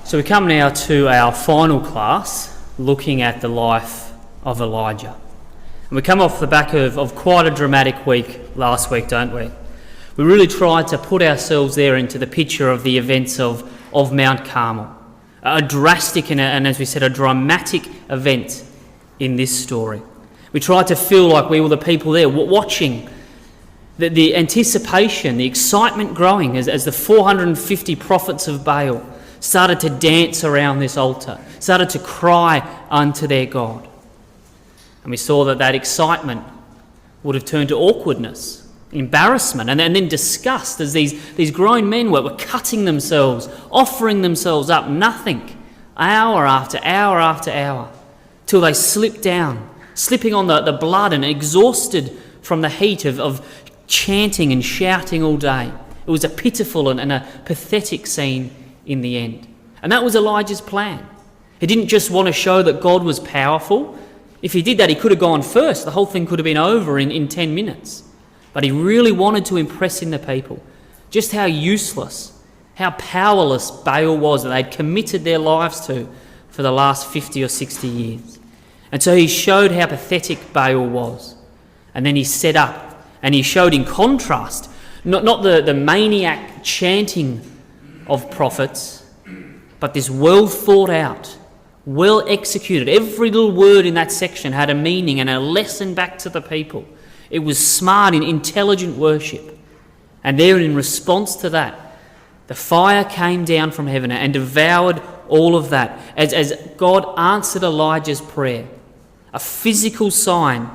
So we come now to our final class, looking at the life of Elijah. And we come off the back of quite a dramatic week last week, don't we? We really tried to put ourselves there into the picture of the events of Mount Carmel. A drastic and as we said, a dramatic event in this story. We tried to feel like we were the people there watching the anticipation, the excitement growing as the 450 prophets of Baal started to dance around this altar, started to cry unto their God. And we saw that excitement would have turned to awkwardness, embarrassment, and then disgust as these grown men were cutting themselves, offering themselves up, nothing, hour after hour after hour, till they slipped down, slipping on the blood and exhausted from the heat of chanting and shouting all day. It was a pitiful and a pathetic scene in the end. And that was Elijah's plan. He didn't just want to show that God was powerful. If he did that, he could have gone first. The whole thing could have been over in 10 minutes. But he really wanted to impress in the people just how useless, how powerless Baal was that they'd committed their lives to for the last 50 or 60 years. And so he showed how pathetic Baal was. And then he set up and he showed in contrast, not the maniac chanting of prophets, but this well thought out, well executed. Every little word in that section had a meaning and a lesson back to the people. It was smart and intelligent worship. And there in response to that, the fire came down from heaven and devoured all of that as God answered Elijah's prayer. A physical sign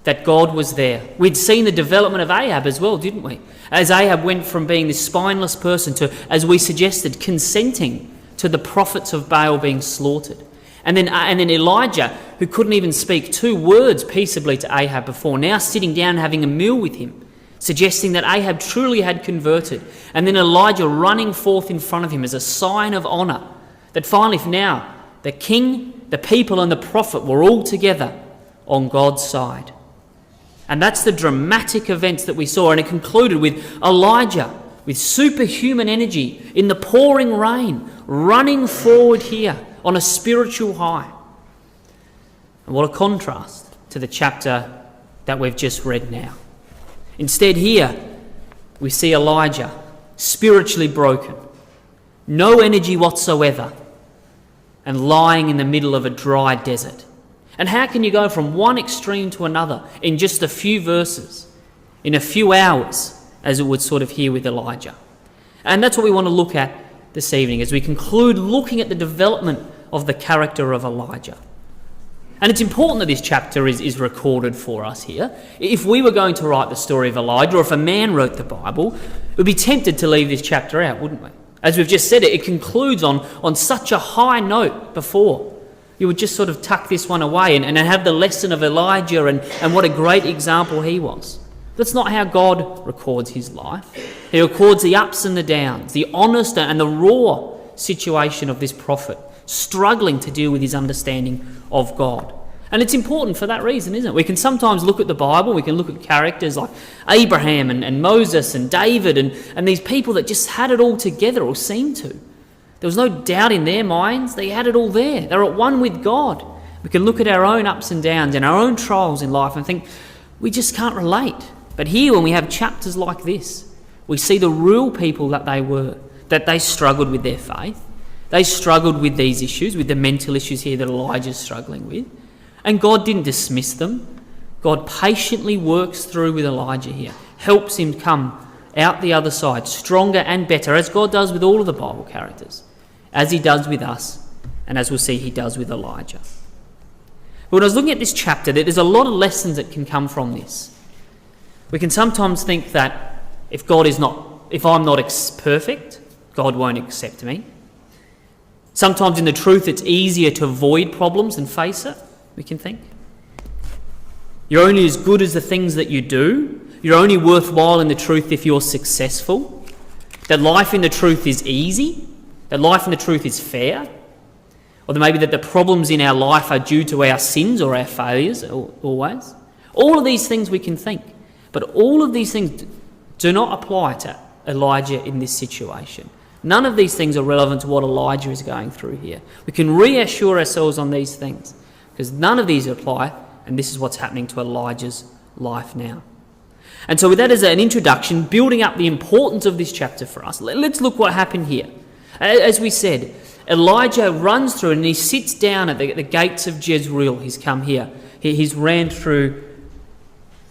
that God was there. We'd seen the development of Ahab as well, didn't we? As Ahab went from being this spineless person to, as we suggested, consenting to the prophets of Baal being slaughtered. And then Elijah, who couldn't even speak 2 words peaceably to Ahab before, now sitting down and having a meal with him, suggesting that Ahab truly had converted. And then Elijah running forth in front of him as a sign of honour, that finally now the king, the people and the prophet were all together on God's side. And that's the dramatic events that we saw. And it concluded with Elijah, with superhuman energy, in the pouring rain, running forward here on a spiritual high. And what a contrast to the chapter that we've just read now. Instead here, we see Elijah spiritually broken, no energy whatsoever, and lying in the middle of a dry desert. And how can you go from one extreme to another in just a few verses, in a few hours, as it would sort of here with Elijah? And that's what we want to look at this evening as we conclude looking at the development of the character of Elijah. And it's important that this chapter is recorded for us here. If we were going to write the story of Elijah, or if a man wrote the Bible, we'd be tempted to leave this chapter out, wouldn't we? As we've just said, it concludes on such a high note before. You would just sort of tuck this one away and have the lesson of Elijah and what a great example he was. That's not how God records his life. He records the ups and the downs, the honest and the raw situation of this prophet, struggling to deal with his understanding of God. And it's important for that reason, isn't it? We can sometimes look at the Bible, we can look at characters like Abraham and Moses and David and these people that just had it all together, or seemed to. There was no doubt in their minds. They had it all there. They were at one with God. We can look at our own ups and downs and our own trials in life and think, we just can't relate. But here, when we have chapters like this, we see the real people that they were, that they struggled with their faith. They struggled with these issues, with the mental issues here that Elijah's struggling with. And God didn't dismiss them. God patiently works through with Elijah here, helps him come out the other side, stronger and better, as God does with all of the Bible characters, as he does with us, and as we'll see, he does with Elijah. But when I was looking at this chapter, there's a lot of lessons that can come from this. We can sometimes think that if I'm not perfect, God won't accept me. Sometimes in the truth, it's easier to avoid problems than face it, we can think. You're only as good as the things that you do. You're only worthwhile in the truth if you're successful. That life in the truth is easy. That life in the truth is fair. Or maybe that the problems in our life are due to our sins or our failures always. All of these things we can think. But all of these things do not apply to Elijah in this situation. None of these things are relevant to what Elijah is going through here. We can reassure ourselves on these things because none of these apply, and this is what's happening to Elijah's life now. And so with that as an introduction, building up the importance of this chapter for us, let's look what happened here. As we said, Elijah runs through and he sits down at the gates of Jezreel. He's come here. He's ran through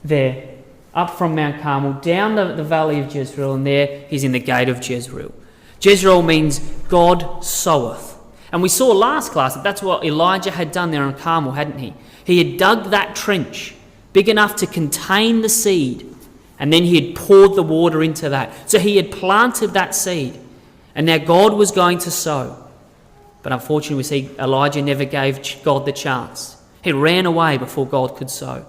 there, up from Mount Carmel, down the valley of Jezreel, and there he's in the gate of Jezreel. Jezreel means God soweth. And we saw last class that that's what Elijah had done there on Carmel, hadn't he? He had dug that trench big enough to contain the seed, and then he had poured the water into that. So he had planted that seed, and now God was going to sow. But unfortunately, we see Elijah never gave God the chance. He ran away before God could sow.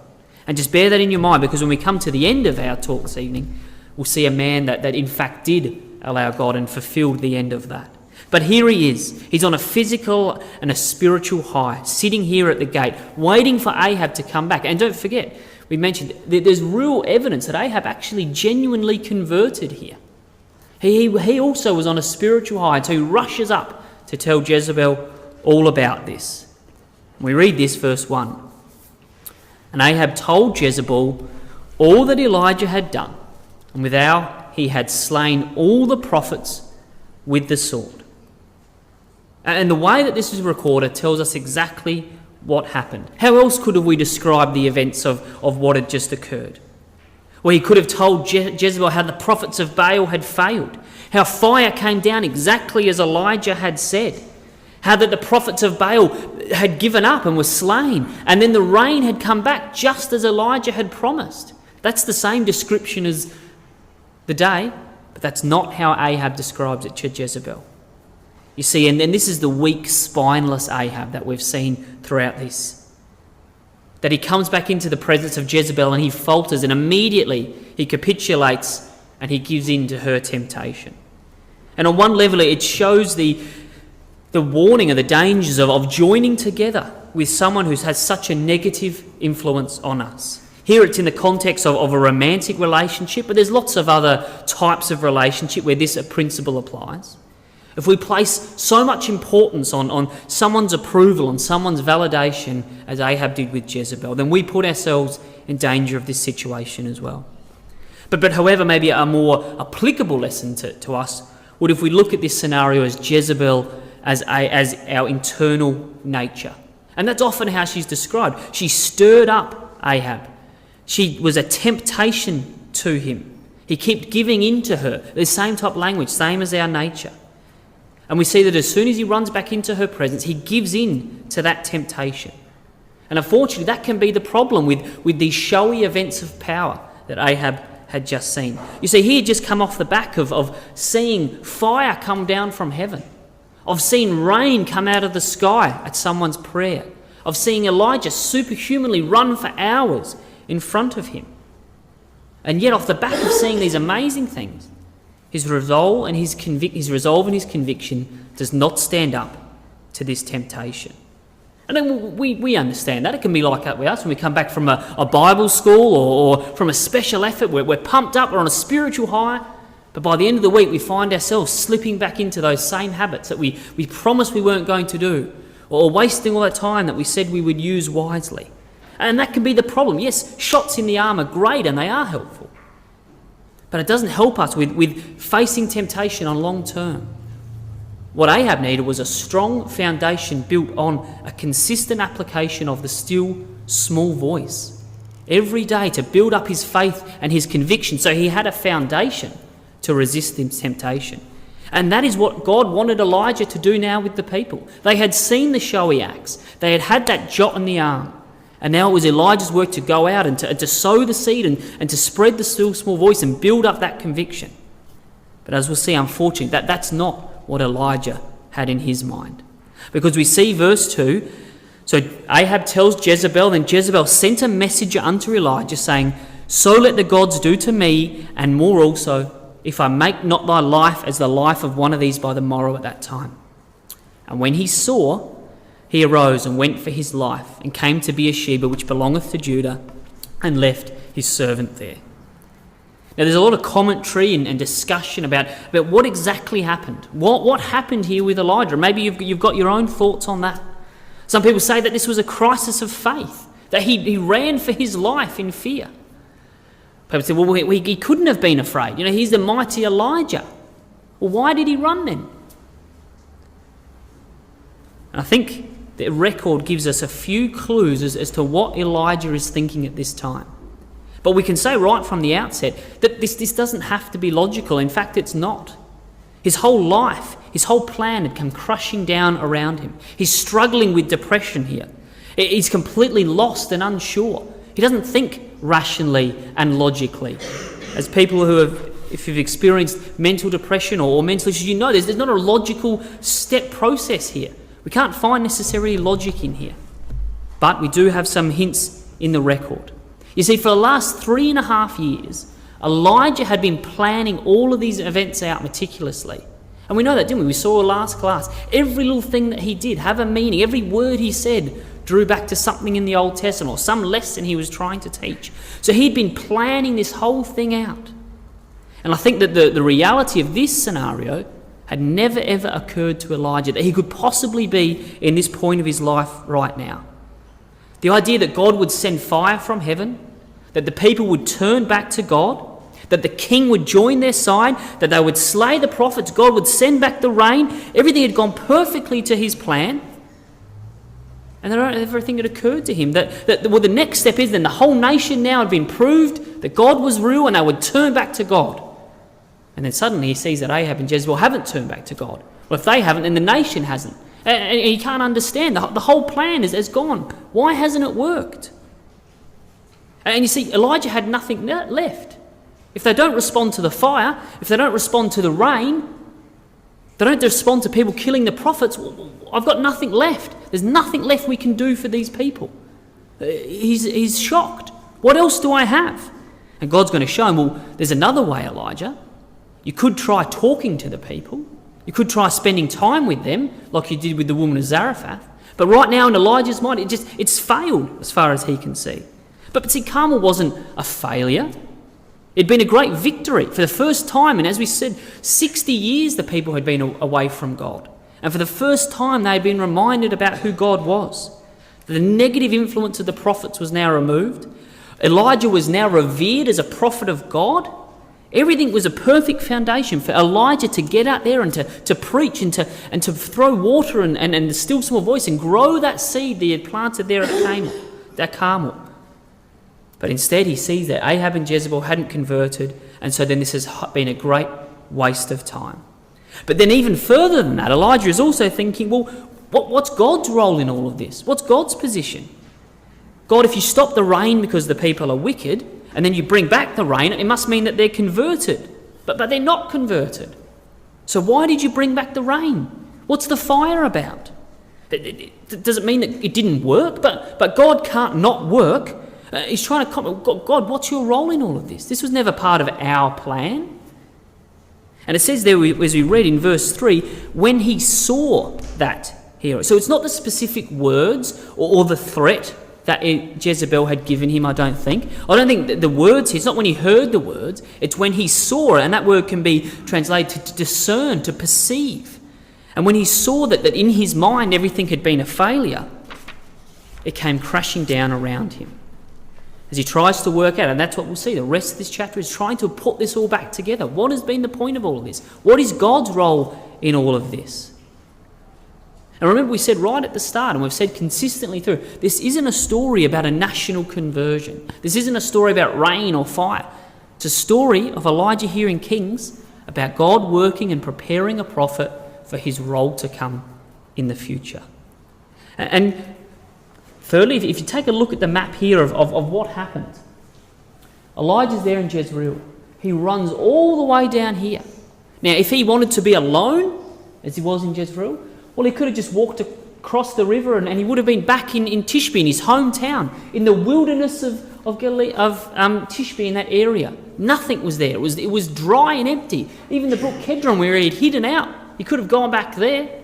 And just bear that in your mind, because when we come to the end of our talk this evening, we'll see a man that in fact did allow God and fulfilled the end of that. But here he is. He's on a physical and a spiritual high, sitting here at the gate, waiting for Ahab to come back. And don't forget, we mentioned that there's real evidence that Ahab actually genuinely converted here. He also was on a spiritual high, so he rushes up to tell Jezebel all about this. We read this, verse 1. And Ahab told Jezebel all that Elijah had done, and without he had slain all the prophets with the sword. And the way that this is recorded tells us exactly what happened. How else could we describe the events of what had just occurred? Well, he could have told Jezebel how the prophets of Baal had failed, how fire came down exactly as Elijah had said, how that the prophets of Baal had given up and were slain, and then the rain had come back just as Elijah had promised. That's the same description as the day, but that's not how Ahab describes it to Jezebel. You see, and this is the weak, spineless Ahab that we've seen throughout this. That he comes back into the presence of Jezebel and he falters, and immediately he capitulates and he gives in to her temptation. And on one level, it shows the warning of the dangers of joining together with someone who has such a negative influence on us. Here it's in the context of a romantic relationship, but there's lots of other types of relationship where this principle applies. If we place so much importance on someone's approval, on someone's validation, as Ahab did with Jezebel, then we put ourselves in danger of this situation as well. But however, maybe a more applicable lesson to us would if we look at this scenario as Jezebel as our internal nature. And that's often how she's described. She stirred up Ahab. She was a temptation to him. He kept giving in to her. The same type of language, same as our nature. And we see that as soon as he runs back into her presence, he gives in to that temptation. And unfortunately, that can be the problem with these showy events of power that Ahab had just seen. You see, he had just come off the back of seeing fire come down from heaven, of seeing rain come out of the sky at someone's prayer, of seeing Elijah superhumanly run for hours in front of him. And yet, off the back of seeing these amazing things, his resolve and his conviction does not stand up to this temptation. And then we understand that. It can be like that with us when we come back from a Bible school or from a special effort. We're pumped up, we're on a spiritual high, but by the end of the week we find ourselves slipping back into those same habits that we promised we weren't going to do, or wasting all that time that we said we would use wisely. And that can be the problem. Yes, shots in the arm are great and they are helpful, but it doesn't help us with facing temptation on long term. What Ahab needed was a strong foundation built on a consistent application of the still, small voice every day to build up his faith and his conviction, so he had a foundation to resist this temptation. And that is what God wanted Elijah to do now with the people. They had seen the showy acts. They had that jot in the arm. And now it was Elijah's work to go out and to sow the seed and to spread the still small voice and build up that conviction. But as we'll see, unfortunately, that's not what Elijah had in his mind. Because we see verse 2, so Ahab tells Jezebel, then Jezebel sent a messenger unto Elijah, saying, So let the gods do to me, and more also, if I make not thy life as the life of one of these by the morrow at that time. And when he saw, he arose and went for his life, and came to Beersheba, which belongeth to Judah, and left his servant there. Now, there's a lot of commentary and discussion about what exactly happened. What happened here with Elijah? Maybe you've got your own thoughts on that. Some people say that this was a crisis of faith, that he ran for his life in fear. People say, well, he couldn't have been afraid. He's the mighty Elijah. Well, why did he run then? And I think the record gives us a few clues as to what Elijah is thinking at this time. But we can say right from the outset that this doesn't have to be logical. In fact, it's not. His whole life, his whole plan had come crushing down around him. He's struggling with depression here. He's completely lost and unsure. He doesn't think rationally and logically. As people who have, if you've experienced mental depression or mental issues, there's not a logical step process here. We can't find necessarily logic in here. But we do have some hints in the record. You see, for the last 3.5 years, Elijah had been planning all of these events out meticulously. And we know that, didn't we? We saw last class. Every little thing that he did have a meaning. Every word he said drew back to something in the Old Testament or some lesson he was trying to teach. So he'd been planning this whole thing out. And I think that the reality of this scenario had never ever occurred to Elijah, that he could possibly be in this point of his life right now. The idea that God would send fire from heaven, that the people would turn back to God, that the king would join their side, that they would slay the prophets, God would send back the rain. Everything had gone perfectly to his plan. And everything had occurred to him that the next step is then the whole nation now had been proved that God was real and they would turn back to God. And then suddenly he sees that Ahab and Jezebel haven't turned back to God. Well, if they haven't, then the nation hasn't. And he can't understand. The whole plan is gone. Why hasn't it worked? And you see, Elijah had nothing left. If they don't respond to the fire, if they don't respond to the rain, they don't respond to people killing the prophets, I've got nothing left. There's nothing left we can do for these people. He's shocked. What else do I have? And God's going to show him, well, there's another way, Elijah. You could try talking to the people. You could try spending time with them, like you did with the woman of Zarephath. But right now in Elijah's mind, it's failed as far as he can see. But see, Carmel wasn't a failure. It'd been a great victory for the first time. And as we said, 60 years the people had been away from God. And for the first time they had been reminded about who God was. The negative influence of the prophets was now removed. Elijah was now revered as a prophet of God. Everything was a perfect foundation for Elijah to get out there and to preach and to throw water and the still small voice and grow that seed that he had planted there at Carmel. But instead he sees that Ahab and Jezebel hadn't converted, and so then this has been a great waste of time. But then even further than that, Elijah is also thinking, well, what's God's role in all of this? What's God's position? God, if you stop the rain because the people are wicked, and then you bring back the rain, it must mean that they're converted. But they're not converted. So why did you bring back the rain? What's the fire about? Does it mean that it didn't work? But God can't not work. He's trying to comment, God, what's your role in all of this? This was never part of our plan. And it says there, as we read in verse 3, when he saw that hero. So it's not the specific words or the threat that Jezebel had given him, I don't think. I don't think that the words, it's not when he heard the words, it's when he saw it, and that word can be translated to discern, to perceive. And when he saw that in his mind everything had been a failure, it came crashing down around him. As he tries to work out, and that's what we'll see, the rest of this chapter is trying to put this all back together. What has been the point of all of this? What is God's role in all of this? And remember, we said right at the start, and we've said consistently through, this isn't a story about a national conversion. This isn't a story about rain or fire. It's a story of Elijah here in Kings about God working and preparing a prophet for his role to come in the future. And thirdly, if you take a look at the map here of what happened, Elijah's there in Jezreel. He runs all the way down here. Now, if he wanted to be alone, as he was in Jezreel, well, he could have just walked across the river and he would have been back in Tishbe, in his hometown, in the wilderness of Galilee, Tishbe, in that area. Nothing was there. It was dry and empty. Even the brook Kedron, where he had hidden out, he could have gone back there.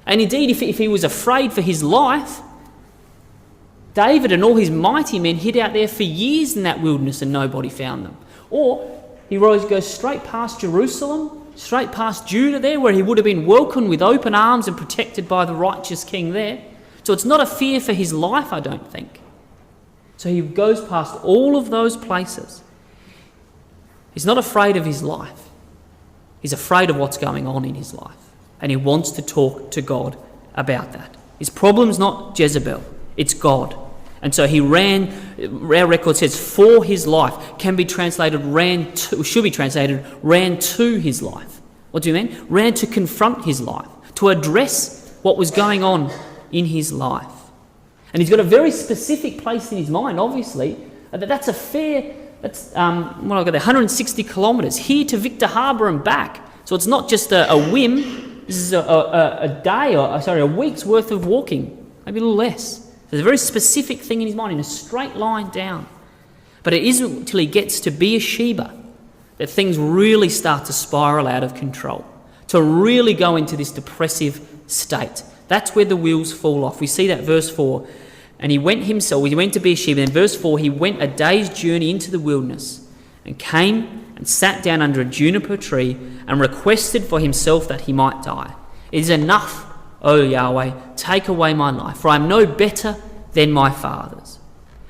And indeed, if he was afraid for his life, David and all his mighty men hid out there for years in that wilderness and nobody found them. Or he goes straight past Jerusalem, straight past Judah there, where he would have been welcomed with open arms and protected by the righteous king there. So it's not a fear for his life, I don't think. So he goes past all of those places. He's not afraid of his life. He's afraid of what's going on in his life. And he wants to talk to God about that. His problem's not Jezebel, it's God. And so he ran, our record says, for his life, can be translated should be translated, ran to his life. What do you mean? Ran to confront his life, to address what was going on in his life. And he's got a very specific place in his mind, obviously. That's a fair, that's, I've got there, 160 kilometres, here to Victor Harbour and back. So it's not just a whim, this is a week's worth of walking, maybe a little less. There's a very specific thing in his mind, in a straight line down. But it isn't until he gets to Beersheba that things really start to spiral out of control, to really go into this depressive state. That's where the wheels fall off. We see that verse 4. And he went to Beersheba. And verse 4, he went a day's journey into the wilderness and came and sat down under a juniper tree and requested for himself that he might die. It is enough, O Yahweh, take away my life, for I am no better than my fathers.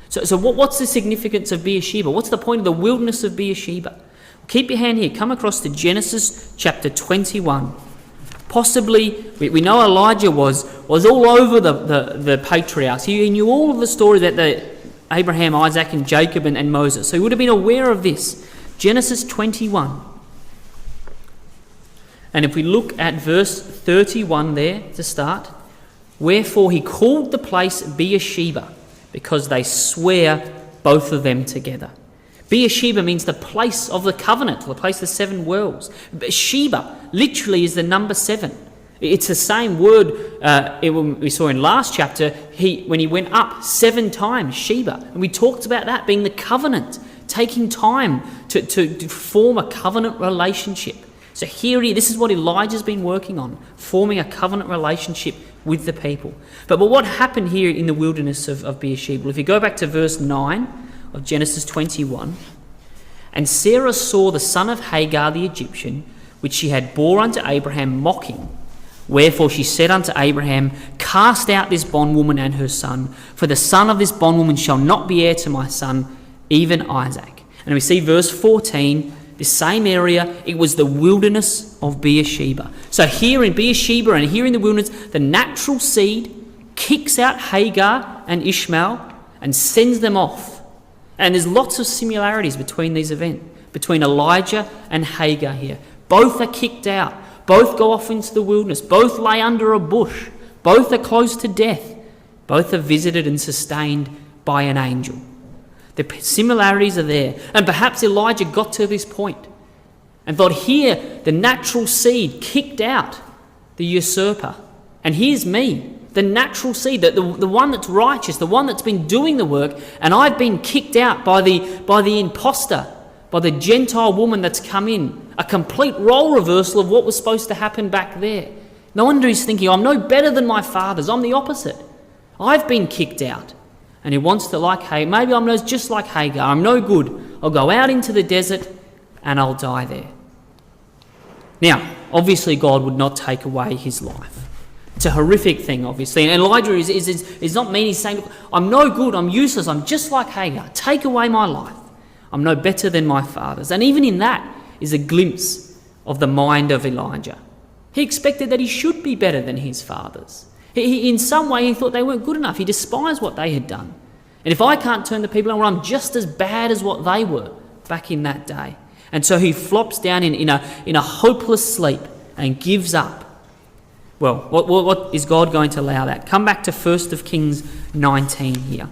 So what's the significance of Beersheba? What's the point of the wilderness of Beersheba? Keep your hand here. Come across to Genesis chapter 21. Possibly, we know Elijah was all over the patriarchs. He knew all of the stories about Abraham, Isaac and Jacob and Moses. So he would have been aware of this. Genesis 21. And if we look at verse 31 there to start, wherefore he called the place Beersheba, because they swear both of them together. Beersheba means the place of the covenant, the place of the seven worlds. Sheba literally is the number 7. It's the same word we saw in last chapter, when he went up 7 times, Sheba. And we talked about that being the covenant, taking time to form a covenant relationship. So this is what Elijah's been working on, forming a covenant relationship with the people. But what happened here in the wilderness of Beersheba? Well, if you go back to verse 9 of Genesis 21, and Sarah saw the son of Hagar the Egyptian, which she had bore unto Abraham, mocking. Wherefore she said unto Abraham, cast out this bondwoman and her son, for the son of this bondwoman shall not be heir to my son, even Isaac. And we see verse 14, this same area, it was the wilderness of Beersheba. So here in Beersheba and here in the wilderness, the natural seed kicks out Hagar and Ishmael and sends them off. And there's lots of similarities between these events, between Elijah and Hagar here. Both are kicked out. Both go off into the wilderness. Both lay under a bush. Both are close to death. Both are visited and sustained by an angel. The similarities are there. And perhaps Elijah got to this point and thought, here, the natural seed kicked out the usurper. And here's me, the natural seed, the one that's righteous, the one that's been doing the work, and I've been kicked out by the imposter, by the Gentile woman that's come in. A complete role reversal of what was supposed to happen back there. No wonder he's thinking, I'm no better than my fathers. I'm the opposite. I've been kicked out. And he wants to, like Hagar, maybe I'm just like Hagar. I'm no good. I'll go out into the desert and I'll die there. Now, obviously God would not take away his life. It's a horrific thing, obviously. And Elijah is not mean. He's saying, I'm no good. I'm useless. I'm just like Hagar. Take away my life. I'm no better than my fathers. And even in that is a glimpse of the mind of Elijah. He expected that he should be better than his fathers. In some way, he thought they weren't good enough. He despised what they had done. And if I can't turn the people around, I'm just as bad as what they were back in that day. And so he flops down in a hopeless sleep and gives up. Well, what is God going to allow that? Come back to 1 Kings 19 here.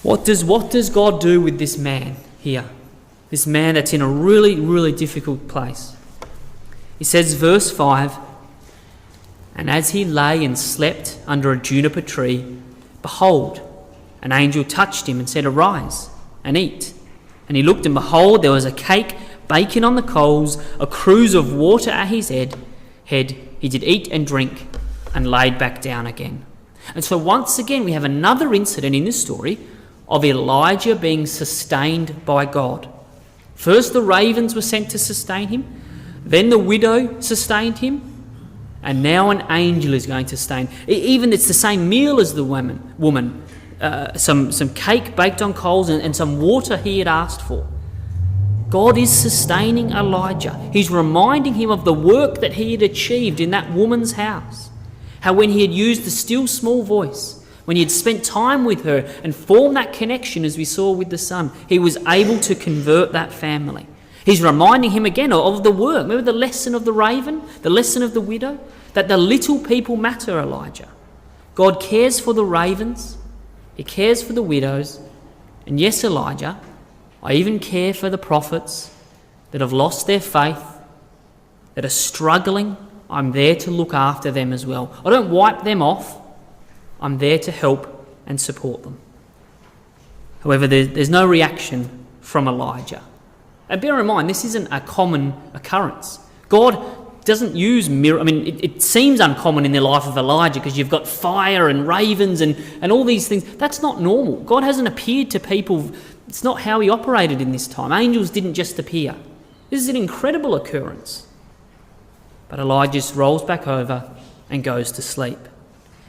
What does God do with this man here? This man that's in a really, really difficult place. He says, verse 5, and as he lay and slept under a juniper tree, behold, an angel touched him and said, arise and eat. And he looked, and behold, there was a cake baking on the coals, a cruse of water at his head. He did eat and drink and laid back down again. And so once again, we have another incident in this story of Elijah being sustained by God. First the ravens were sent to sustain him, then the widow sustained him, and now an angel is going to sustain. Even it's the same meal as the woman. Some cake baked on coals and some water he had asked for. God is sustaining Elijah. He's reminding him of the work that he had achieved in that woman's house. How when he had used the still small voice, when he had spent time with her and formed that connection as we saw with the son, he was able to convert that family. He's reminding him again of the work. Remember the lesson of the raven, the lesson of the widow? That the little people matter, Elijah. God cares for the ravens, he cares for the widows, and yes, Elijah, I even care for the prophets that have lost their faith, that are struggling. I'm there to look after them as well. I don't wipe them off. I'm there to help and support them. However, there's no reaction from Elijah. And bear in mind, this isn't a common occurrence. God doesn't use miracles. I mean, it seems uncommon in the life of Elijah because you've got fire and ravens and all these things. That's not normal. God hasn't appeared to people. It's not how he operated in this time. Angels didn't just appear. This is an incredible occurrence. But Elijah just rolls back over and goes to sleep.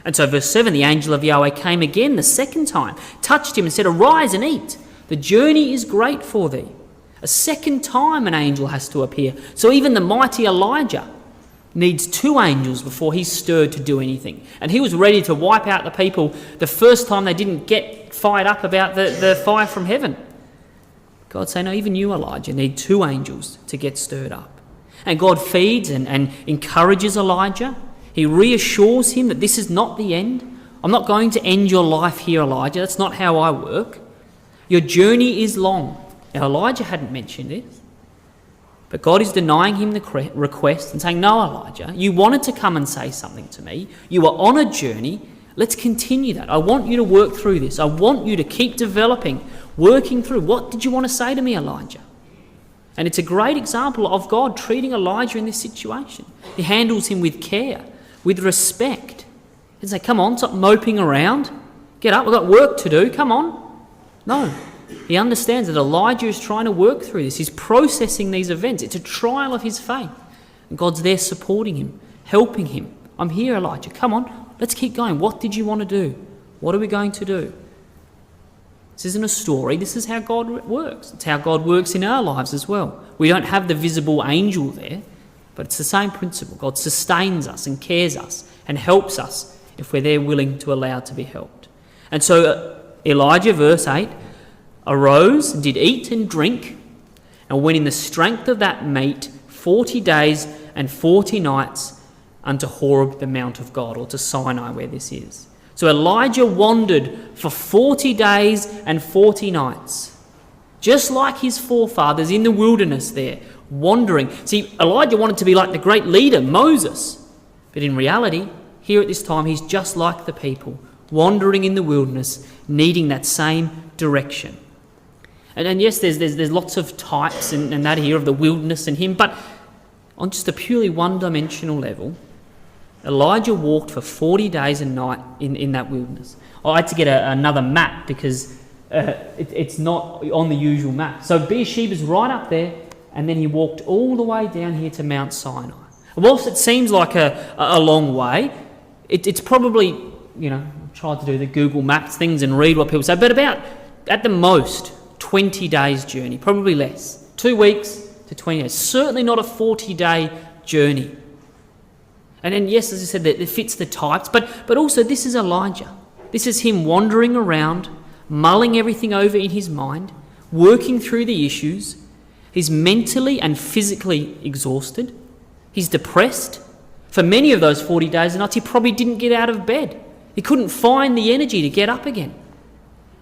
And so verse 7, the angel of Yahweh came again the second time, touched him and said, "Arise and eat. The journey is great for thee." A second time an angel has to appear. So even the mighty Elijah needs two angels before he's stirred to do anything. And he was ready to wipe out the people the first time they didn't get fired up about the fire from heaven. God saying, no, even you, Elijah, need two angels to get stirred up. And God feeds and encourages Elijah. He reassures him that this is not the end. I'm not going to end your life here, Elijah. That's not how I work. Your journey is long. Now, Elijah hadn't mentioned it, but God is denying him the request and saying, no, Elijah, you wanted to come and say something to me. You were on a journey. Let's continue that. I want you to work through this. I want you to keep developing, working through. What did you want to say to me, Elijah? And it's a great example of God treating Elijah in this situation. He handles him with care, with respect. He doesn't say, come on, stop moping around. Get up, we've got work to do, come on. No. He understands that Elijah is trying to work through this. He's processing these events. It's a trial of his faith. And God's there supporting him, helping him. I'm here, Elijah. Come on, let's keep going. What did you want to do? What are we going to do? This isn't a story. This is how God works. It's how God works in our lives as well. We don't have the visible angel there, but it's the same principle. God sustains us and cares us and helps us if we're there willing to allow to be helped. And so Elijah, verse 8, arose and did eat and drink, and went in the strength of that meat 40 days and 40 nights unto Horeb, the mount of God, or to Sinai, where this is. So Elijah wandered for 40 days and 40 nights, just like his forefathers in the wilderness there, wandering. See, Elijah wanted to be like the great leader, Moses, but in reality, here at this time, he's just like the people, wandering in the wilderness, needing that same direction. And yes, there's lots of types and that here of the wilderness and him, but on just a purely one-dimensional level, Elijah walked for 40 days and night in that wilderness. I had to get another map because it's not on the usual map. So Beersheba's right up there, and then he walked all the way down here to Mount Sinai. And whilst it seems like a long way, it's probably, I've tried to do the Google Maps things and read what people say, but about, at the most, 20 days journey, probably less. 2 weeks to 20 days. Certainly not a 40-day journey. And then, yes, as I said, that it fits the types, but also this is Elijah. This is him wandering around, mulling everything over in his mind, working through the issues. He's mentally and physically exhausted. He's depressed. For many of those 40 days and nights, he probably didn't get out of bed. He couldn't find the energy to get up again.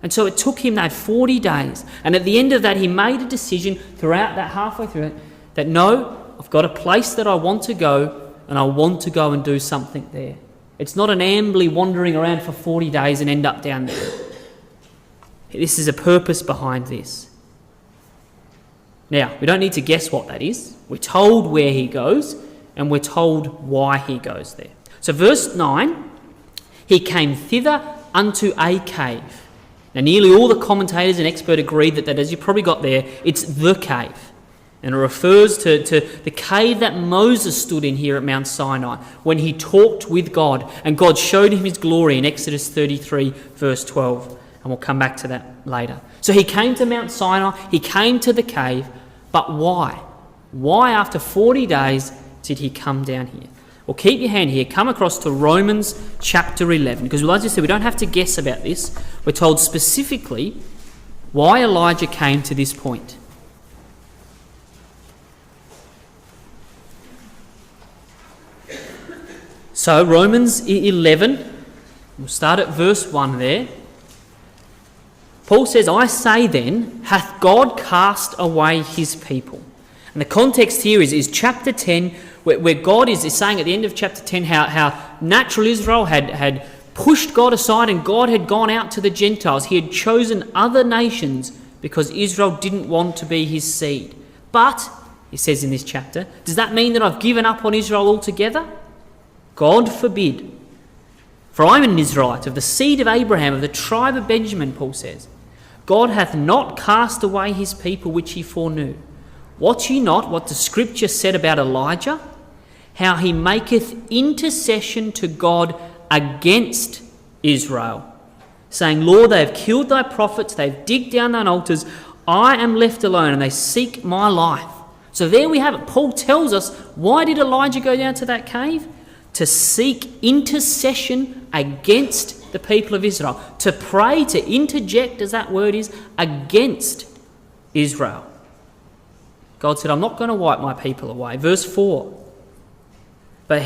And so it took him that 40 days. And at the end of that, he made a decision throughout that, halfway through it, that no, I've got a place that I want to go, and I want to go and do something there. It's not an ambly wandering around for 40 days and end up down there. This is a purpose behind this. Now, we don't need to guess what that is. We're told where he goes, and we're told why he goes there. So verse 9, he came thither unto a cave. Now, nearly all the commentators and experts agree that as you probably got there, it's the cave. And it refers to the cave that Moses stood in here at Mount Sinai when he talked with God and God showed him his glory in Exodus 33 verse 12. And we'll come back to that later. So he came to Mount Sinai, he came to the cave, but why? Why after 40 days did he come down here? Well, keep your hand here, come across to Romans chapter 11, because as I said, we don't have to guess about this. We're told specifically why Elijah came to this point. So Romans 11, we'll start at verse 1 there. Paul says, I say then, hath God cast away his people? And the context here is chapter 10, where God is saying at the end of chapter 10 how natural Israel had pushed God aside and God had gone out to the Gentiles. He had chosen other nations because Israel didn't want to be his seed. But, he says in this chapter, does that mean that I've given up on Israel altogether? God forbid. For I am an Israelite, of the seed of Abraham, of the tribe of Benjamin, Paul says. God hath not cast away his people which he foreknew. Wot ye not what the scripture said about Elijah? How he maketh intercession to God against Israel, saying, Lord, they have killed thy prophets, they have digged down thine altars, I am left alone, and they seek my life. So there we have it. Paul tells us, why did Elijah go down to that cave? To seek intercession against the people of Israel. To pray, to interject, as that word is, against Israel. God said, I'm not going to wipe my people away. Verse 4. But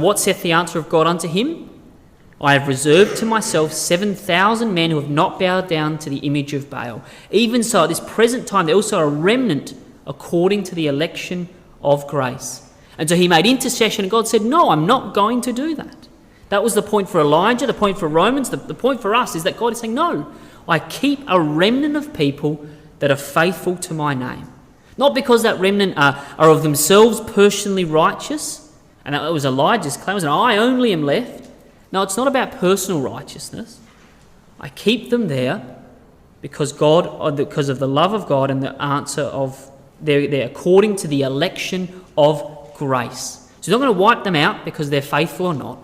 what saith the answer of God unto him? I have reserved to myself 7,000 men who have not bowed down to the image of Baal. Even so, at this present time, there also are a remnant according to the election of grace. And so he made intercession, and God said, no, I'm not going to do that. That was the point for Elijah, the point for Romans, the point for us is that God is saying, no, I keep a remnant of people that are faithful to my name. Not because that remnant are of themselves personally righteous, and that was Elijah's claim, and I only am left. No, it's not about personal righteousness. I keep them there because of the love of God and the answer of they're according to the election of grace. So he's not going to wipe them out because they're faithful or not.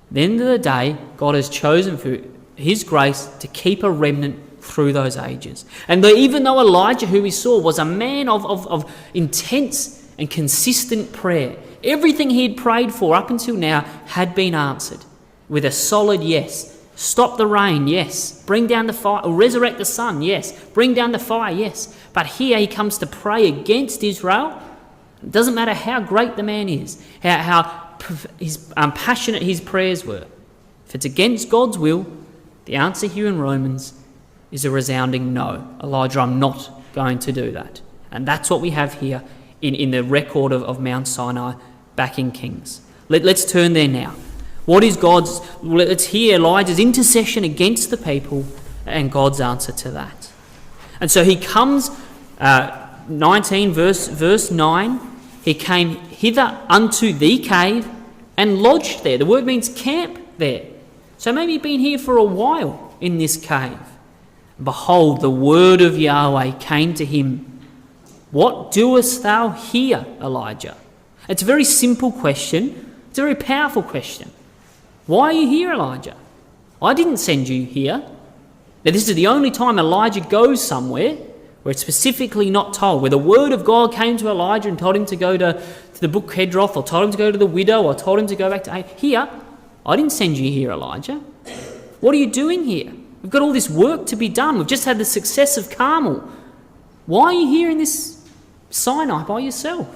At the end of the day, God has chosen for his grace to keep a remnant through those ages. And even though Elijah, who we saw, was a man of intense and consistent prayer, everything he had prayed for up until now had been answered with a solid yes. Stop the rain, yes. Bring down the fire, or resurrect the sun, yes. Bring down the fire, yes. But here he comes to pray against Israel. It doesn't matter how great the man is, how passionate his prayers were. If it's against God's will, the answer here in Romans is a resounding no. Elijah, I'm not going to do that. And that's what we have here in the record of Mount Sinai back in Kings. Let's turn there now. What is let's hear Elijah's intercession against the people and God's answer to that. And so he comes, 19 verse 9, he came hither unto the cave and lodged there. The word means camp there. So maybe he'd been here for a while in this cave. Behold, the word of Yahweh came to him. What doest thou here, Elijah? It's a very simple question. It's a very powerful question. Why are you here, Elijah? I didn't send you here. Now, this is the only time Elijah goes somewhere where it's specifically not told, where the word of God came to Elijah and told him to go to the brook Kedroth, or told him to go to the widow, or told him to go back to... Here, I didn't send you here, Elijah. What are you doing here? We've got all this work to be done. We've just had the success of Carmel. Why are you here in this Sinai by yourself?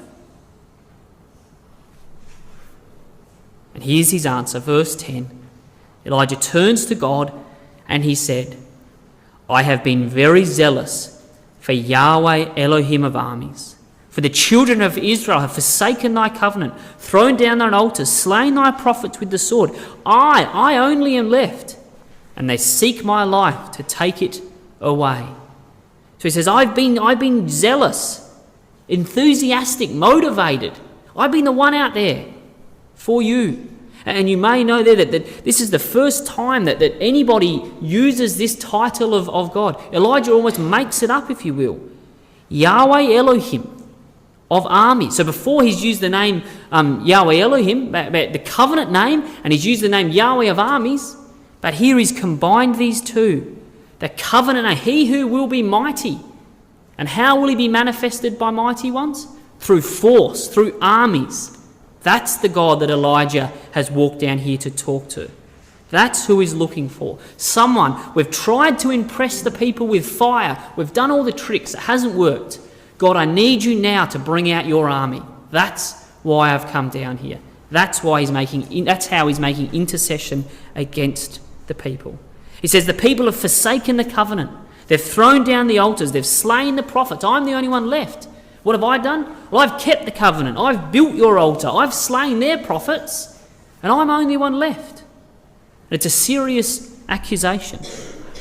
And here's his answer, verse 10. Elijah turns to God and he said, I have been very zealous for Yahweh Elohim of armies. For the children of Israel have forsaken thy covenant, thrown down thine altars, slain thy prophets with the sword. I only am left, and they seek my life to take it away. So he says, I've been zealous, enthusiastic, motivated. I've been the one out there for you. And you may know there that this is the first time that anybody uses this title of God. Elijah almost makes it up, if you will. Yahweh Elohim of armies. So before he's used the name Yahweh Elohim, the covenant name, and he's used the name Yahweh of armies, but here he's combined these two. The covenant name, he who will be mighty. And how will he be manifested by mighty ones? Through force, through armies. That's the God that Elijah has walked down here to talk to. That's who he's looking for. Someone, we've tried to impress the people with fire. We've done all the tricks. It hasn't worked. God, I need you now to bring out your army. That's why I've come down here. That's how he's making intercession against the people. He says, the people have forsaken the covenant. They've thrown down the altars. They've slain the prophets. I'm the only one left. What have I done? Well, I've kept the covenant. I've built your altar. I've slain their prophets. And I'm only one left. And it's a serious accusation.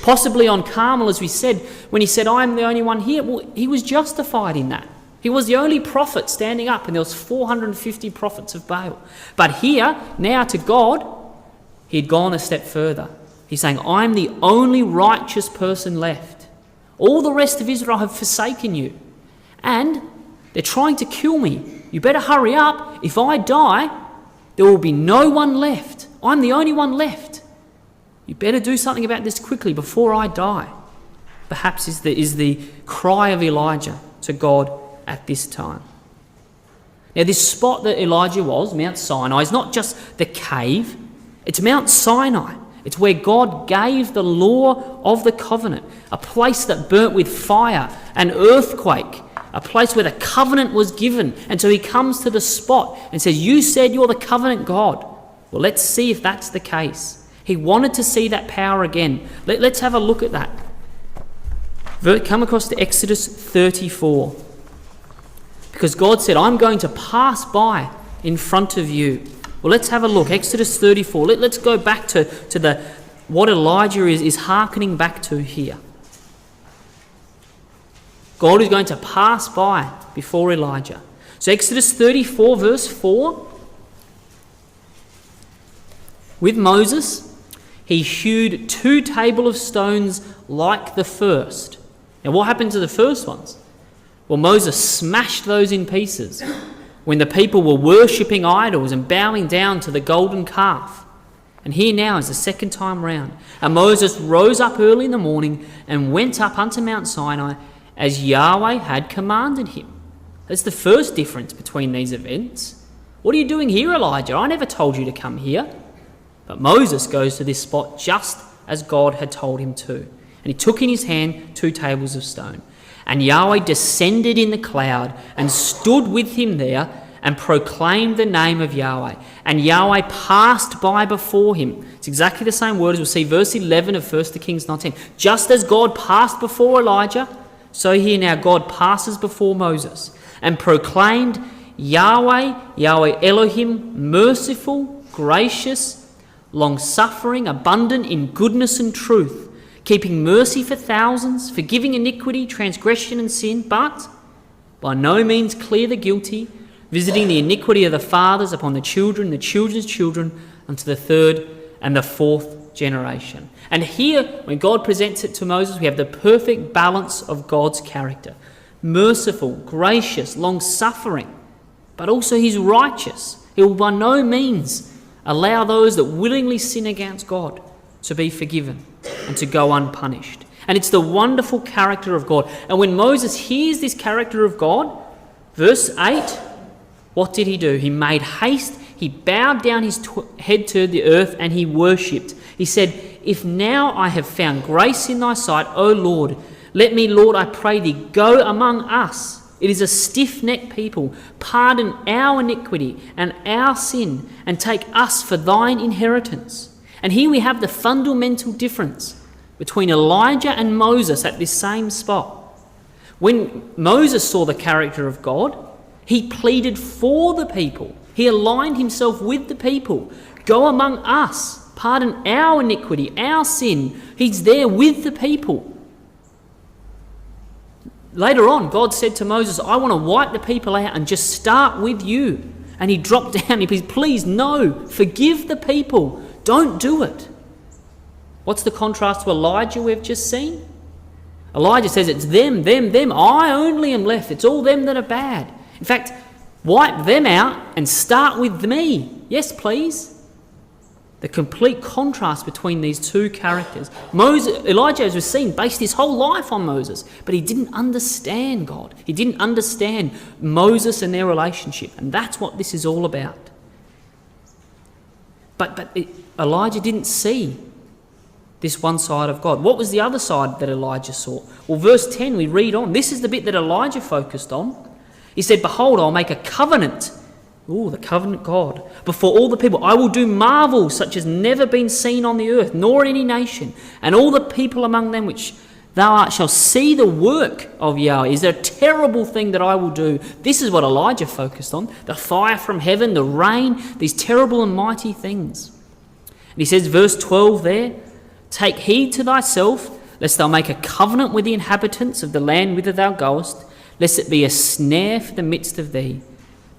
Possibly on Carmel, as we said, when he said, I'm the only one here. Well, he was justified in that. He was the only prophet standing up, and there was 450 prophets of Baal. But here, now to God, he had gone a step further. He's saying, I'm the only righteous person left. All the rest of Israel have forsaken you. And they're trying to kill me. You better hurry up. If I die, there will be no one left. I'm the only one left. You better do something about this quickly before I die. Perhaps is the cry of Elijah to God at this time. Now, this spot that Elijah was, Mount Sinai, is not just the cave. It's Mount Sinai. It's where God gave the law of the covenant, a place that burnt with fire, an earthquake, a place where the covenant was given. And so he comes to the spot and says, you said you're the covenant God. Well, let's see if that's the case. He wanted to see that power again. Let's have a look at that. Come across to Exodus 34. Because God said, I'm going to pass by in front of you. Well, let's have a look. Exodus 34. Let's go back to what Elijah is hearkening back to here. God is going to pass by before Elijah. So Exodus 34 verse 4. With Moses, he hewed 2 tables of stones like the first. Now what happened to the first ones? Well, Moses smashed those in pieces when the people were worshipping idols and bowing down to the golden calf. And here now is the second time round. And Moses rose up early in the morning and went up unto Mount Sinai as Yahweh had commanded him. That's the first difference between these events. What are you doing here, Elijah? I never told you to come here. But Moses goes to this spot just as God had told him to. And he took in his hand 2 tables of stone. And Yahweh descended in the cloud and stood with him there and proclaimed the name of Yahweh. And Yahweh passed by before him. It's exactly the same word as we'll see verse 11 of 1 Kings 19. Just as God passed before Elijah, so here now God passes before Moses and proclaimed Yahweh, Yahweh Elohim, merciful, gracious, long-suffering, abundant in goodness and truth, keeping mercy for thousands, forgiving iniquity, transgression and sin, but by no means clear the guilty, visiting the iniquity of the fathers upon the children's children, unto the 3rd and the 4th generation. And here, when God presents it to Moses, we have the perfect balance of God's character. Merciful, gracious, long-suffering, but also he's righteous. He will by no means allow those that willingly sin against God to be forgiven and to go unpunished. And it's the wonderful character of God. And when Moses hears this character of God, verse 8, what did he do? He made haste, he bowed down his head to the earth, and he worshipped. He said, if now I have found grace in thy sight, O Lord, let me, Lord, I pray thee, go among us. It is a stiff-necked people. Pardon our iniquity and our sin, and take us for thine inheritance. And here we have the fundamental difference between Elijah and Moses at this same spot. When Moses saw the character of God, he pleaded for the people. He aligned himself with the people. Go among us. Pardon our iniquity, our sin. He's there with the people. Later on, God said to Moses, I want to wipe the people out and just start with you. And he dropped down. He said, please, no, forgive the people. Don't do it. What's the contrast to Elijah we've just seen? Elijah says it's them. I only am left. It's all them that are bad. In fact, wipe them out and start with me. Yes, please. The complete contrast between these two characters. Elijah, as we've seen, based his whole life on Moses, but he didn't understand God. He didn't understand Moses and their relationship, and that's what this is all about. But Elijah didn't see this one side of God. What was the other side that Elijah saw? Well, verse 10, we read on. This is the bit that Elijah focused on. He said, behold, I'll make a covenant. The covenant God. Before all the people, I will do marvels such as never been seen on the earth, nor in any nation. And all the people among them which thou art shall see the work of Yahweh. Is there a terrible thing that I will do? This is what Elijah focused on. The fire from heaven, the rain, these terrible and mighty things. And he says, verse 12 there, take heed to thyself, lest thou make a covenant with the inhabitants of the land whither thou goest, lest it be a snare for the midst of thee.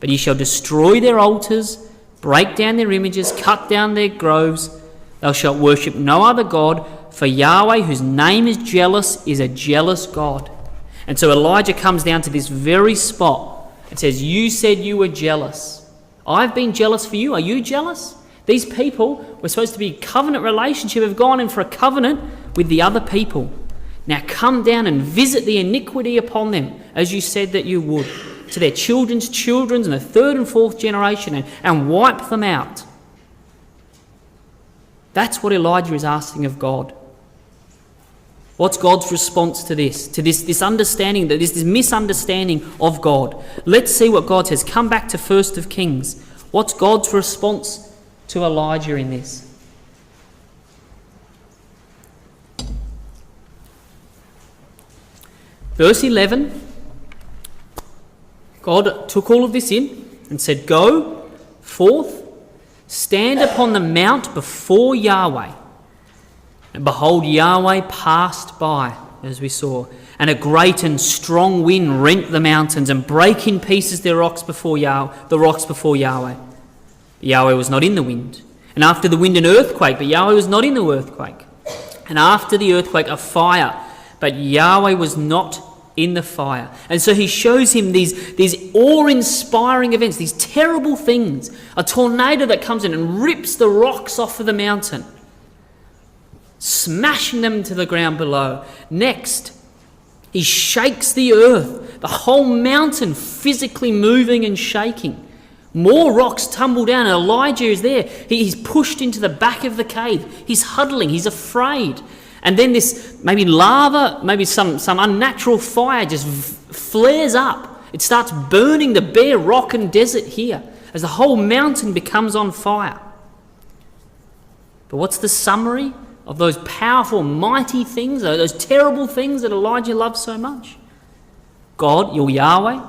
But ye shall destroy their altars, break down their images, cut down their groves. Thou shalt worship no other God, for Yahweh, whose name is jealous, is a jealous God. And so Elijah comes down to this very spot and says, you said you were jealous. I've been jealous for you. Are you jealous? These people were supposed to be a covenant relationship, have gone in for a covenant with the other people. Now come down and visit the iniquity upon them, as you said that you would, to their children's children and the third and fourth generation, and wipe them out. That's what Elijah is asking of God. What's God's response to this? To this understanding, that this misunderstanding of God. Let's see what God says. Come back to 1 of Kings. What's God's response to Elijah in this? Verse 11. God took all of this in and said, go forth, stand upon the mount before Yahweh. And behold, Yahweh passed by, as we saw, and a great and strong wind rent the mountains and brake in pieces the rocks before Yahweh. Yahweh was not in the wind. And after the wind, an earthquake, but Yahweh was not in the earthquake. And after the earthquake, a fire, but Yahweh was not in the fire. And so he shows him these awe-inspiring events, these terrible things. A tornado that comes in and rips the rocks off of the mountain, smashing them to the ground below. Next, he shakes the earth, the whole mountain physically moving and shaking. More rocks tumble down, and Elijah is there. He's pushed into the back of the cave. He's huddling, he's afraid. And then this maybe lava, maybe some unnatural fire just flares up. It starts burning the bare rock and desert here as the whole mountain becomes on fire. But what's the summary of those powerful, mighty things, those terrible things that Elijah loved so much? God, your Yahweh,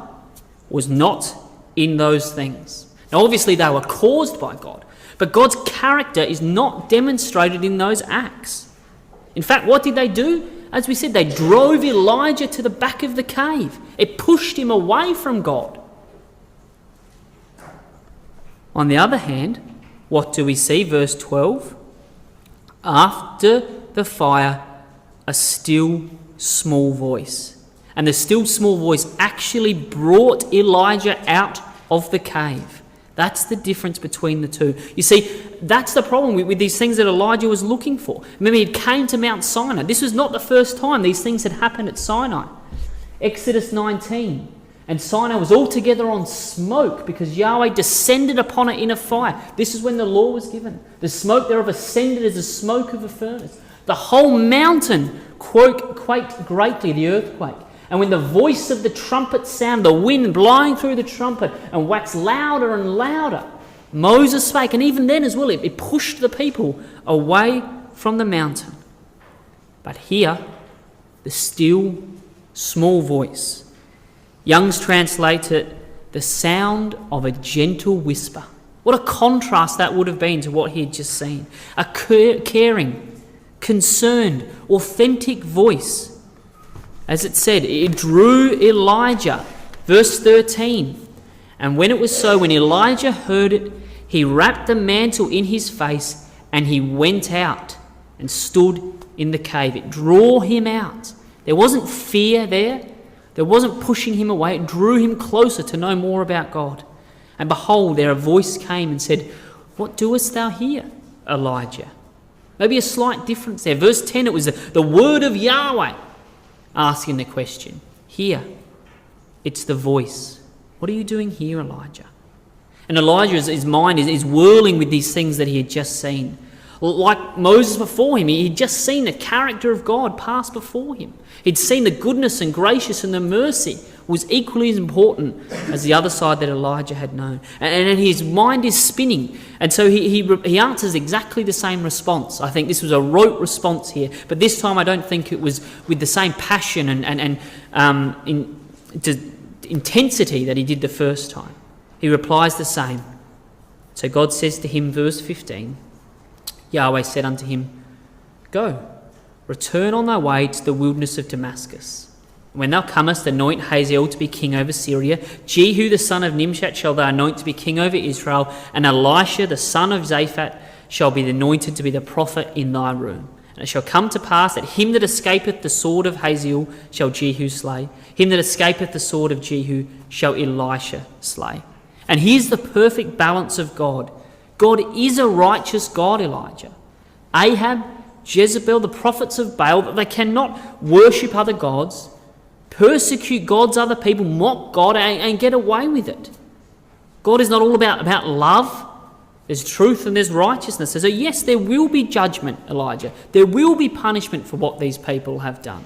was not in those things. Now obviously they were caused by God, but God's character is not demonstrated in those acts. In fact, what did they do? As we said, they drove Elijah to the back of the cave. It pushed him away from God. On the other hand, what do we see? Verse 12. After the fire, a still small voice. And the still small voice actually brought Elijah out of the cave. That's the difference between the two. You see, that's the problem with these things that Elijah was looking for. Remember, he came to Mount Sinai. This was not the first time these things had happened at Sinai. Exodus 19. And Sinai was altogether on smoke because Yahweh descended upon it in a fire. This is when the law was given. The smoke thereof ascended as the smoke of a furnace. The whole mountain quaked greatly, the earthquake. And when the voice of the trumpet sounded, the wind blowing through the trumpet and waxed louder and louder, Moses spake, and even then as well, it pushed the people away from the mountain. But here, the still small voice. Young's translates it, the sound of a gentle whisper. What a contrast that would have been to what he had just seen. A caring, concerned, authentic voice. As it said, it drew Elijah. Verse 13. And when it was so, when Elijah heard it, he wrapped the mantle in his face and he went out and stood in the cave. It drew him out. There wasn't fear there. There wasn't pushing him away. It drew him closer to know more about God. And behold, there a voice came and said, "What doest thou here, Elijah?" Maybe a slight difference there. Verse 10, it was the word of Yahweh asking the question. Here, it's the voice. What are you doing here, Elijah? And Elijah's his mind is whirling with these things that he had just seen. Like Moses before him, he'd just seen the character of God pass before him. He'd seen the goodness and gracious and the mercy was equally as important as the other side that Elijah had known. And his mind is spinning. And so he answers exactly the same response. I think this was a rote response here. But this time I don't think it was with the same passion and intensity that he did the first time. He replies the same. So God says to him, verse 15, Yahweh said unto him, "Go, return on thy way to the wilderness of Damascus. When thou comest, anoint Hazael to be king over Syria. Jehu the son of Nimshi shall thou anoint to be king over Israel. And Elisha the son of Shaphat shall be anointed to be the prophet in thy room. And it shall come to pass that him that escapeth the sword of Hazael shall Jehu slay. Him that escapeth the sword of Jehu shall Elisha slay." And here's the perfect balance of God. God is a righteous God, Elijah. Ahab, Jezebel, the prophets of Baal, that they cannot worship other gods, persecute God's other people, mock God, and get away with it. God is not all about love. There's truth and there's righteousness. So yes, there will be judgment, Elijah. There will be punishment for what these people have done.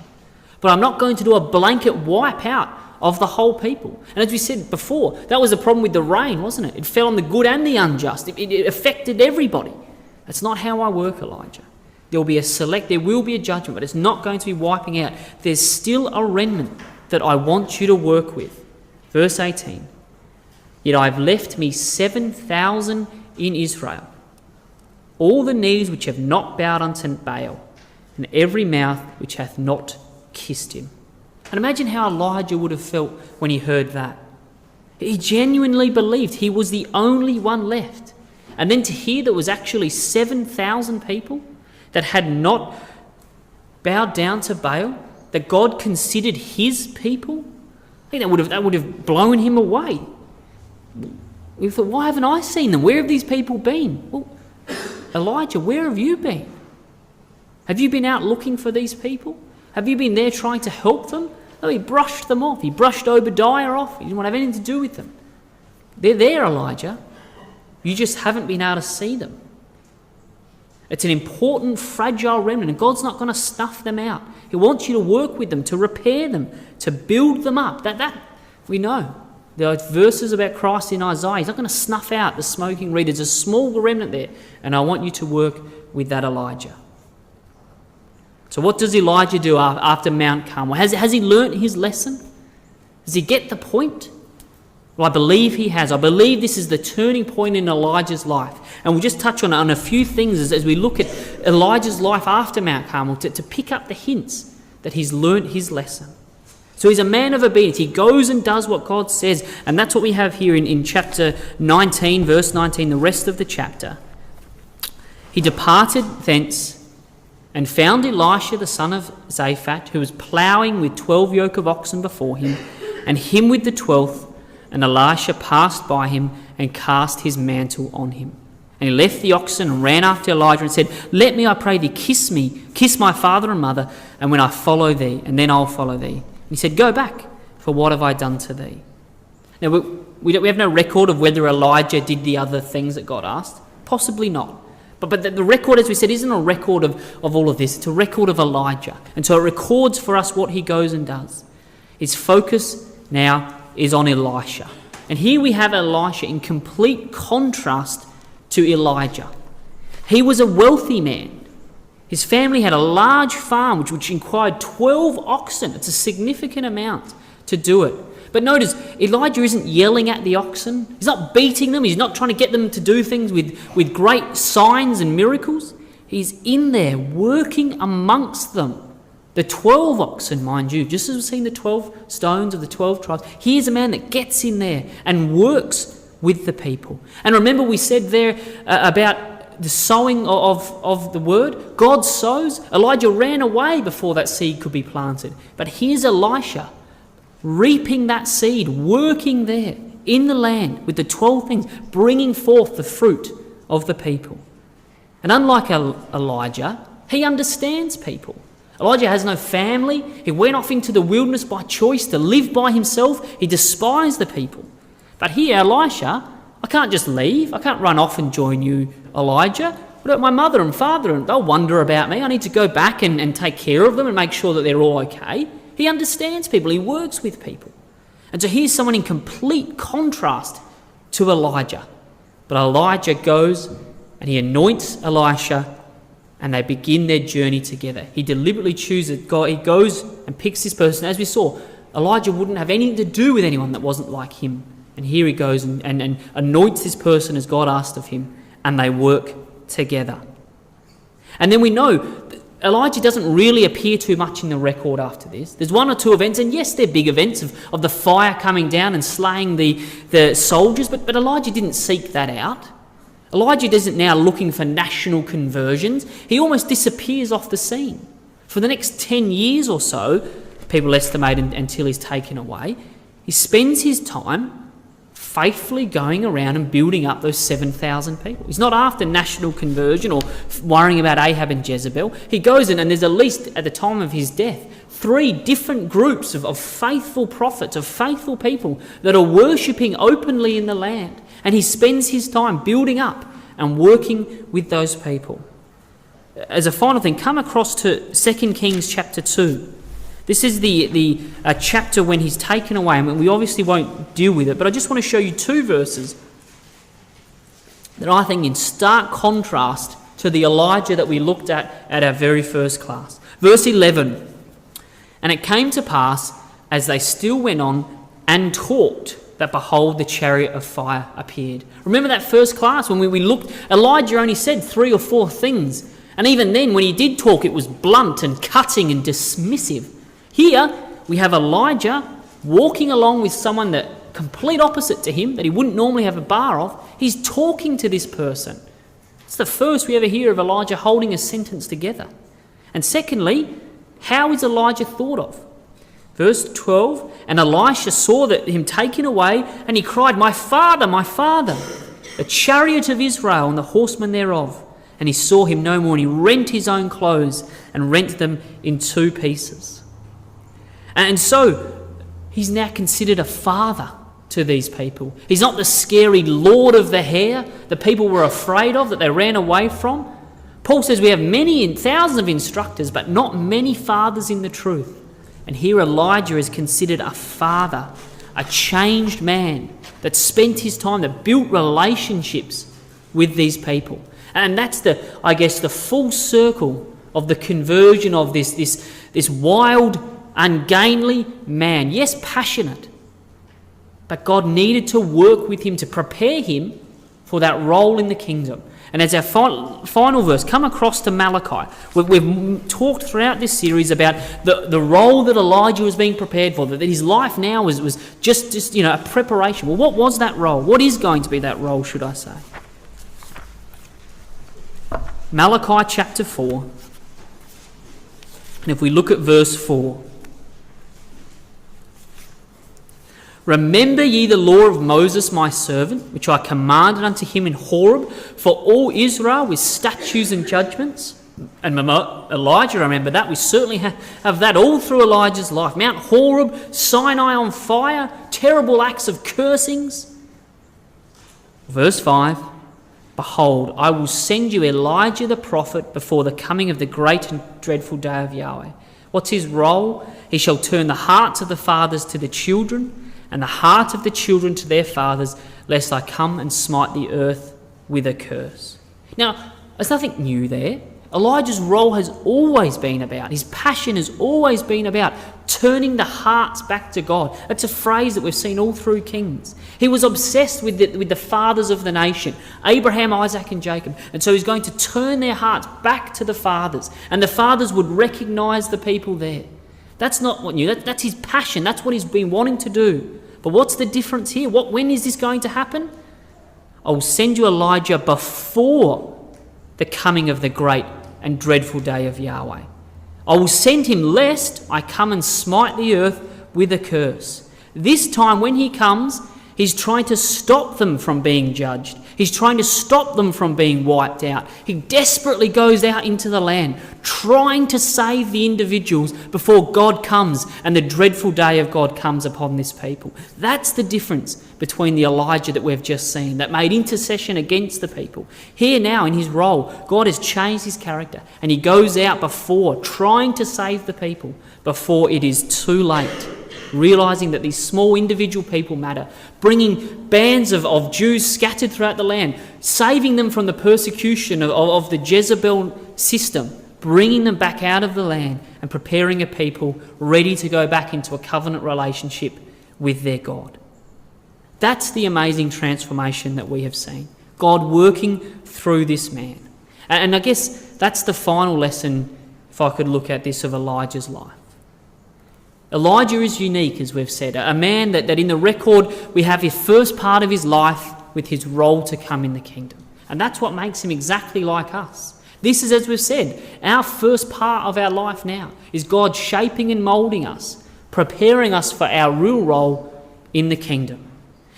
But I'm not going to do a blanket wipe out of the whole people. And as we said before, that was the problem with the rain, wasn't it? It fell on the good and the unjust. It affected everybody. That's not how I work, Elijah. There will be a judgment, but it's not going to be wiping out. There's still a remnant that I want you to work with. Verse 18, "Yet I have left me 7,000 in Israel, all the knees which have not bowed unto Baal, and every mouth which hath not kissed him." And imagine how Elijah would have felt when he heard that. He genuinely believed he was the only one left. And then to hear there was actually 7,000 people that had not bowed down to Baal, that God considered his people, I think that would have blown him away. We thought, why haven't I seen them? Where have these people been? Well, Elijah, where have you been? Have you been out looking for these people? Have you been there trying to help them? No, he brushed them off. He brushed Obadiah off. He didn't want to have anything to do with them. They're there, Elijah. You just haven't been able to see them. It's an important, fragile remnant, and God's not going to snuff them out. He wants you to work with them, to repair them, to build them up. That we know. There are verses about Christ in Isaiah. He's not going to snuff out the smoking reed. There's a small remnant there, and I want you to work with that, Elijah. So what does Elijah do after Mount Carmel? Has he learnt his lesson? Does he get the point? Well, I believe he has. I believe this is the turning point in Elijah's life. And we'll just touch on a few things as we look at Elijah's life after Mount Carmel to pick up the hints that he's learnt his lesson. So he's a man of obedience. He goes and does what God says. And that's what we have here in chapter 19, verse 19, the rest of the chapter. He departed thence and found Elisha the son of Shaphat, who was ploughing with 12 yoke of oxen before him, and him with the 12th. And Elisha passed by him and cast his mantle on him. And he left the oxen and ran after Elijah and said, "Let me, I pray thee, kiss my father and mother, and when I follow thee, and then I'll follow thee." And he said, "Go back, for what have I done to thee?" Now, we have no record of whether Elijah did the other things that God asked. Possibly not. But the record, as we said, isn't a record of all of this. It's a record of Elijah. And so it records for us what he goes and does. His focus now is on Elisha. And here we have Elisha in complete contrast to Elijah. He was a wealthy man. His family had a large farm which required 12 oxen. It's a significant amount to do it. But notice, Elijah isn't yelling at the oxen. He's not beating them. He's not trying to get them to do things with great signs and miracles. He's in there working amongst them The 12 oxen, mind you, just as we've seen the 12 stones of the 12 tribes, here's a man that gets in there and works with the people. And remember we said there about the sowing of the word. God sows. Elijah ran away before that seed could be planted. But here's Elisha reaping that seed, working there in the land with the 12 things, bringing forth the fruit of the people. And unlike Elijah, he understands people. Elijah has no family. He went off into the wilderness by choice to live by himself. He despised the people. But here, Elisha, I can't just leave. I can't run off and join you, Elijah. What about my mother and father? They'll wonder about me. I need to go back and take care of them and make sure that they're all okay. He understands people. He works with people. And so here's someone in complete contrast to Elijah. But Elijah goes and he anoints Elisha and they begin their journey together. He deliberately chooses God. He goes and picks this person. As we saw, Elijah wouldn't have anything to do with anyone that wasn't like him. And here he goes and anoints this person as God asked of him, and they work together. And then we know Elijah doesn't really appear too much in the record after this. There's one or two events, and yes, they're big events of the fire coming down and slaying the soldiers, but Elijah didn't seek that out. Elijah isn't now looking for national conversions. He almost disappears off the scene. For the next 10 years or so, people estimate until he's taken away, he spends his time faithfully going around and building up those 7,000 people. He's not after national conversion or worrying about Ahab and Jezebel. He goes in, and there's at least, at the time of his death, 3 different groups of faithful prophets, of faithful people that are worshipping openly in the land. And he spends his time building up and working with those people. As a final thing, come across to 2 Kings chapter 2. This is the chapter when he's taken away, and we obviously won't deal with it, but I just want to show you 2 verses that I think in stark contrast to the Elijah that we looked at our very first class. Verse 11, "And it came to pass, as they still went on and talked, that behold, the chariot of fire appeared." Remember that first class when we looked, Elijah only said 3 or 4 things, and even then when he did talk it was blunt and cutting and dismissive. Here we have Elijah walking along with someone that complete opposite to him, that he wouldn't normally have a bar of. He's talking to this person. It's the first we ever hear of Elijah holding a sentence together. And secondly, how is Elijah thought of? Verse 12, "And Elisha saw that him taken away, and he cried, my father, the chariot of Israel and the horsemen thereof. And he saw him no more, and he rent his own clothes and rent them in 2 pieces." And so he's now considered a father to these people. He's not the scary lord of the hair that people were afraid of, that they ran away from. Paul says we have thousands of instructors, but not many fathers in the truth. And here Elijah is considered a father, a changed man that spent his time, that built relationships with these people. And that's the full circle of the conversion of this wild, ungainly man. Yes, passionate, but God needed to work with him to prepare him for that role in the kingdom. And as our final verse, come across to Malachi. We've talked throughout this series about the role that Elijah was being prepared for, that his life now was just a preparation. Well, what was that role? What is going to be that role, should I say? Malachi chapter 4. And if we look at verse 4. "Remember ye the law of Moses my servant, which I commanded unto him in Horeb, for all Israel with statutes and judgments." And Elijah, remember that. We certainly have that all through Elijah's life. Mount Horeb, Sinai on fire, terrible acts of cursings. Verse 5, "Behold, I will send you Elijah the prophet before the coming of the great and dreadful day of Yahweh." What's his role? "He shall turn the hearts of the fathers to the children, and the heart of the children to their fathers, lest I come and smite the earth with a curse." Now, there's nothing new there. Elijah's role has always been about, his passion has always been about turning the hearts back to God. That's a phrase that we've seen all through Kings. He was obsessed with the fathers of the nation, Abraham, Isaac and Jacob. And so he's going to turn their hearts back to the fathers, and the fathers would recognise the people there. That's not what new. That's his passion. That's what he's been wanting to do. But what's the difference here? When is this going to happen? I will send you Elijah before the coming of the great and dreadful day of Yahweh. I will send him lest I come and smite the earth with a curse. This time when he comes, he's trying to stop them from being judged. He's trying to stop them from being wiped out. He desperately goes out into the land, trying to save the individuals before God comes and the dreadful day of God comes upon this people. That's the difference between the Elijah that we've just seen, that made intercession against the people. Here now in his role, God has changed his character, and he goes out before, trying to save the people before it is too late, realising that these small individual people matter, bringing bands of Jews scattered throughout the land, saving them from the persecution of the Jezebel system, bringing them back out of the land and preparing a people ready to go back into a covenant relationship with their God. That's the amazing transformation that we have seen. God working through this man. And I guess that's the final lesson, if I could look at this, of Elijah's life. Elijah is unique, as we've said, a man that in the record we have his first part of his life with his role to come in the kingdom. And that's what makes him exactly like us. This is, as we've said, our first part of our life now, is God shaping and moulding us, preparing us for our real role in the kingdom.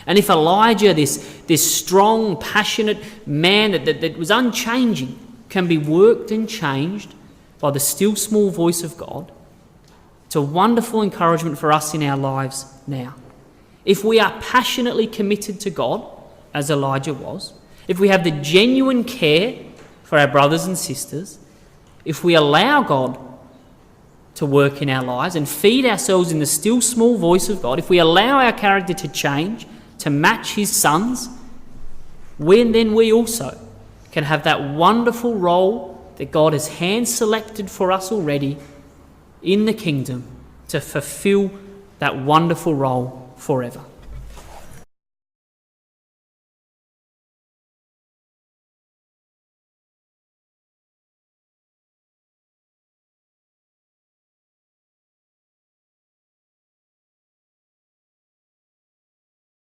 And if Elijah, this strong, passionate man that was unchanging, can be worked and changed by the still small voice of God, it's a wonderful encouragement for us in our lives now. If we are passionately committed to God, as Elijah was, if we have the genuine care for our brothers and sisters, if we allow God to work in our lives and feed ourselves in the still small voice of God, if we allow our character to change, to match his Son's, then we also can have that wonderful role that God has hand-selected for us already in the kingdom to fulfill that wonderful role forever.